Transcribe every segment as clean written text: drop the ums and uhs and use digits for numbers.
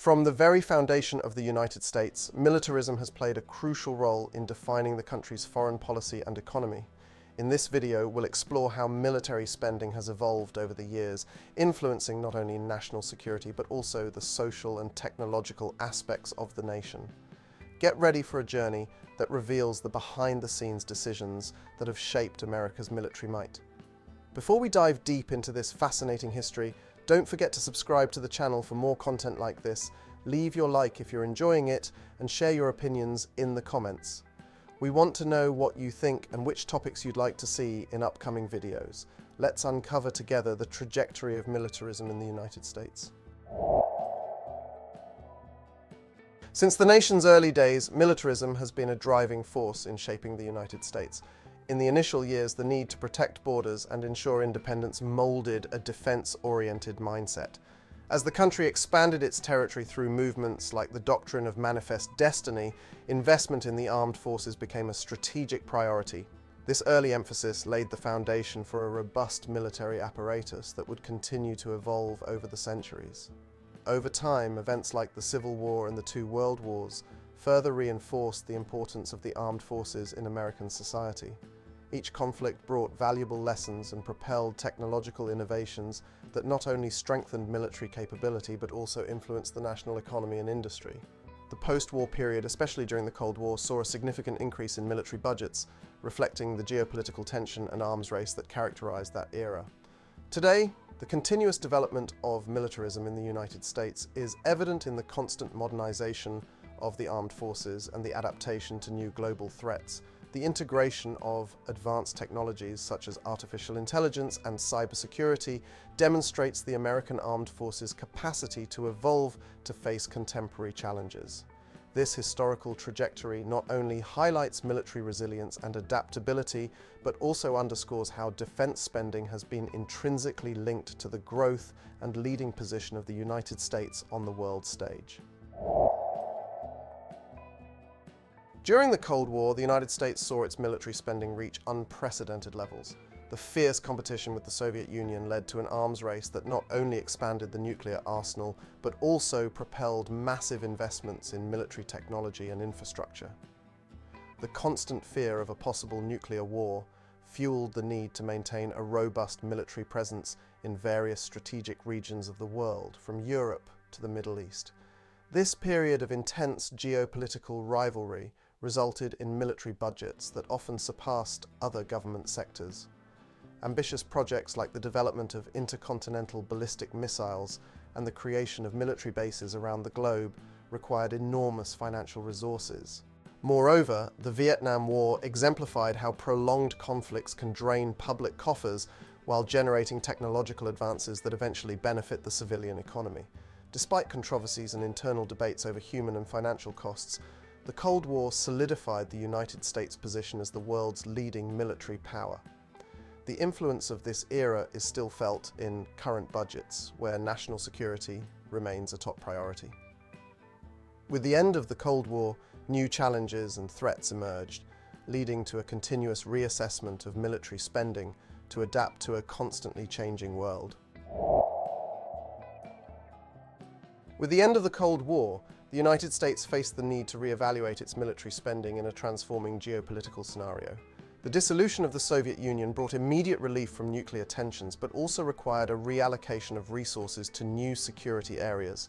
From the very foundation of the United States, militarism has played a crucial role in defining the country's foreign policy and economy. In this video, we'll explore how military spending has evolved over the years, influencing not only national security, but also the social and technological aspects of the nation. Get ready for a journey that reveals the behind-the-scenes decisions that have shaped America's military might. Before we dive deep into this fascinating history, don't forget to subscribe to the channel for more content like this, leave your like if you're enjoying it, and share your opinions in the comments. We want to know what you think and which topics you'd like to see in upcoming videos. Let's uncover together the trajectory of militarism in the United States. Since the nation's early days, militarism has been a driving force in shaping the United States. In the initial years, the need to protect borders and ensure independence molded a defense-oriented mindset. As the country expanded its territory through movements like the doctrine of manifest destiny, investment in the armed forces became a strategic priority. This early emphasis laid the foundation for a robust military apparatus that would continue to evolve over the centuries. Over time, events like the Civil War and the two World Wars further reinforced the importance of the armed forces in American society. Each conflict brought valuable lessons and propelled technological innovations that not only strengthened military capability but also influenced the national economy and industry. The post-war period, especially during the Cold War, saw a significant increase in military budgets, reflecting the geopolitical tension and arms race that characterized that era. Today, the continuous development of militarism in the United States is evident in the constant modernization of the armed forces and the adaptation to new global threats. The integration of advanced technologies such as artificial intelligence and cybersecurity demonstrates the American Armed Forces' capacity to evolve to face contemporary challenges. This historical trajectory not only highlights military resilience and adaptability, but also underscores how defense spending has been intrinsically linked to the growth and leading position of the United States on the world stage. During the Cold War, the United States saw its military spending reach unprecedented levels. The fierce competition with the Soviet Union led to an arms race that not only expanded the nuclear arsenal, but also propelled massive investments in military technology and infrastructure. The constant fear of a possible nuclear war fueled the need to maintain a robust military presence in various strategic regions of the world, from Europe to the Middle East. This period of intense geopolitical rivalry resulted in military budgets that often surpassed other government sectors. Ambitious projects like the development of intercontinental ballistic missiles and the creation of military bases around the globe required enormous financial resources. Moreover, the Vietnam War exemplified how prolonged conflicts can drain public coffers while generating technological advances that eventually benefit the civilian economy. Despite controversies and internal debates over human and financial costs, the Cold War solidified the United States' position as the world's leading military power. The influence of this era is still felt in current budgets, where national security remains a top priority. With the end of the Cold War, new challenges and threats emerged, leading to a continuous reassessment of military spending to adapt to a constantly changing world. With the end of the Cold War, the United States faced the need to reevaluate its military spending in a transforming geopolitical scenario. The dissolution of the Soviet Union brought immediate relief from nuclear tensions, but also required a reallocation of resources to new security areas.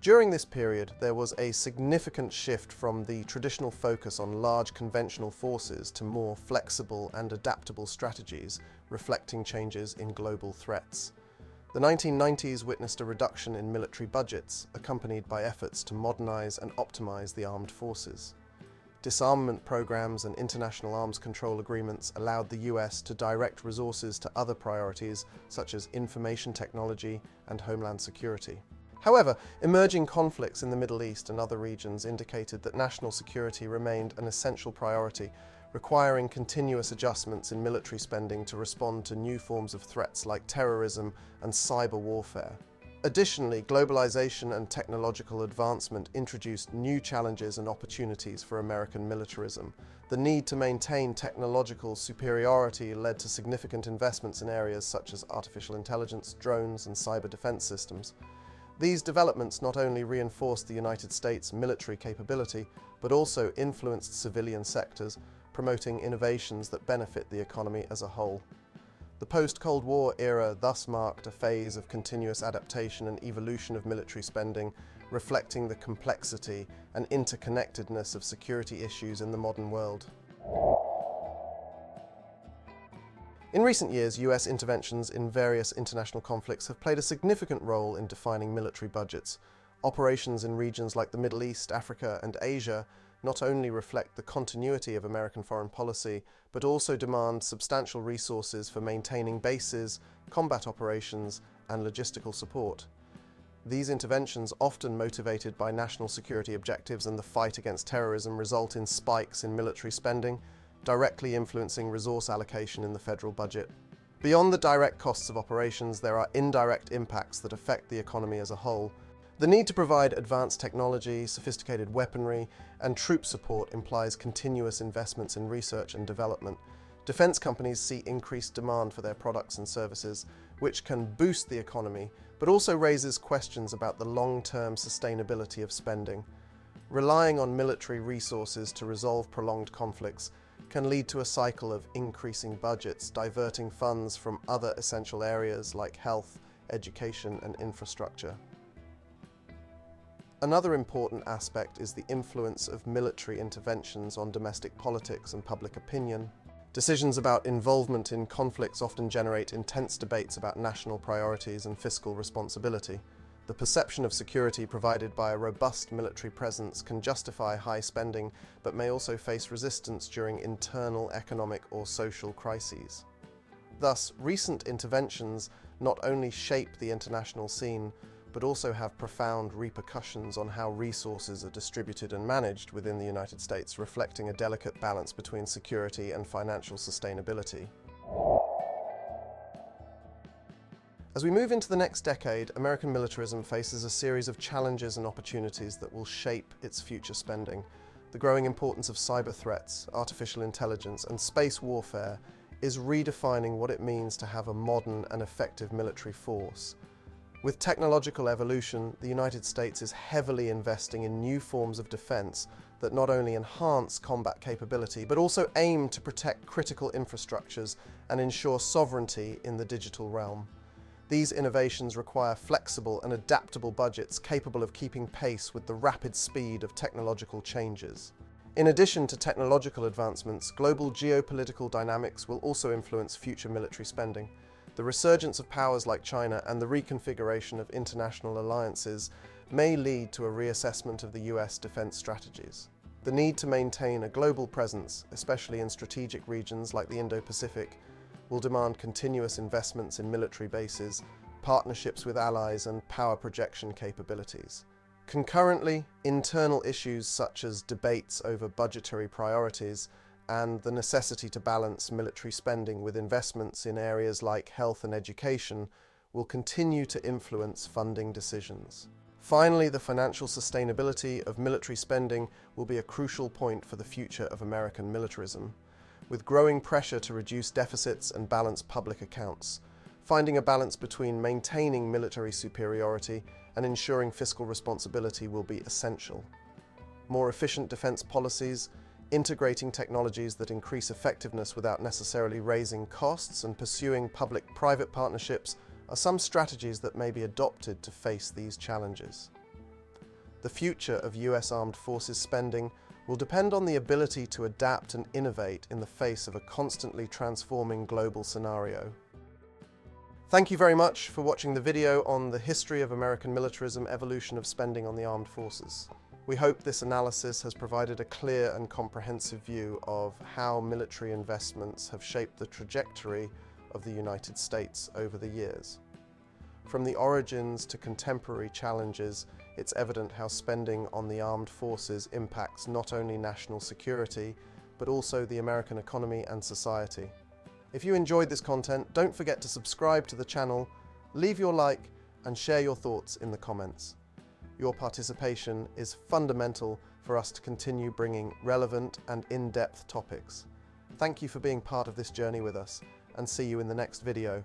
During this period, there was a significant shift from the traditional focus on large conventional forces to more flexible and adaptable strategies, reflecting changes in global threats. The 1990s witnessed a reduction in military budgets, accompanied by efforts to modernize and optimize the armed forces. Disarmament programs and international arms control agreements allowed the US to direct resources to other priorities such as information technology and homeland security. However, emerging conflicts in the Middle East and other regions indicated that national security remained an essential priority, requiring continuous adjustments in military spending to respond to new forms of threats like terrorism and cyber warfare. Additionally, globalization and technological advancement introduced new challenges and opportunities for American militarism. The need to maintain technological superiority led to significant investments in areas such as artificial intelligence, drones, and cyber defense systems. These developments not only reinforced the United States' military capability, but also influenced civilian sectors, promoting innovations that benefit the economy as a whole. The post-Cold War era thus marked a phase of continuous adaptation and evolution of military spending, reflecting the complexity and interconnectedness of security issues in the modern world. In recent years, US interventions in various international conflicts have played a significant role in defining military budgets. Operations in regions like the Middle East, Africa, and Asia not only reflect the continuity of American foreign policy, but also demand substantial resources for maintaining bases, combat operations, and logistical support. These interventions, often motivated by national security objectives and the fight against terrorism, result in spikes in military spending, directly influencing resource allocation in the federal budget. Beyond the direct costs of operations, there are indirect impacts that affect the economy as a whole. The need to provide advanced technology, sophisticated weaponry, and troop support implies continuous investments in research and development. Defense companies see increased demand for their products and services, which can boost the economy, but also raises questions about the long-term sustainability of spending. Relying on military resources to resolve prolonged conflicts can lead to a cycle of increasing budgets, diverting funds from other essential areas like health, education, and infrastructure. Another important aspect is the influence of military interventions on domestic politics and public opinion. Decisions about involvement in conflicts often generate intense debates about national priorities and fiscal responsibility. The perception of security provided by a robust military presence can justify high spending, but may also face resistance during internal economic or social crises. Thus, recent interventions not only shape the international scene, but also have profound repercussions on how resources are distributed and managed within the United States, reflecting a delicate balance between security and financial sustainability. As we move into the next decade, American militarism faces a series of challenges and opportunities that will shape its future spending. The growing importance of cyber threats, artificial intelligence, and space warfare is redefining what it means to have a modern and effective military force. With technological evolution, the United States is heavily investing in new forms of defense that not only enhance combat capability, but also aim to protect critical infrastructures and ensure sovereignty in the digital realm. These innovations require flexible and adaptable budgets capable of keeping pace with the rapid speed of technological changes. In addition to technological advancements, global geopolitical dynamics will also influence future military spending. The resurgence of powers like China and the reconfiguration of international alliances may lead to a reassessment of the US defense strategies. The need to maintain a global presence, especially in strategic regions like the Indo-Pacific, will demand continuous investments in military bases, partnerships with allies, and power projection capabilities. Concurrently, internal issues such as debates over budgetary priorities and the necessity to balance military spending with investments in areas like health and education will continue to influence funding decisions. Finally, the financial sustainability of military spending will be a crucial point for the future of American militarism. With growing pressure to reduce deficits and balance public accounts, finding a balance between maintaining military superiority and ensuring fiscal responsibility will be essential. More efficient defense policies, integrating technologies that increase effectiveness without necessarily raising costs, and pursuing public-private partnerships are some strategies that may be adopted to face these challenges. The future of US Armed Forces spending will depend on the ability to adapt and innovate in the face of a constantly transforming global scenario. Thank you very much for watching the video on the history of American militarism, evolution of spending on the armed forces. We hope this analysis has provided a clear and comprehensive view of how military investments have shaped the trajectory of the United States over the years. From the origins to contemporary challenges, it's evident how spending on the armed forces impacts not only national security, but also the American economy and society. If you enjoyed this content, don't forget to subscribe to the channel, leave your like, and share your thoughts in the comments. Your participation is fundamental for us to continue bringing relevant and in-depth topics. Thank you for being part of this journey with us, and see you in the next video.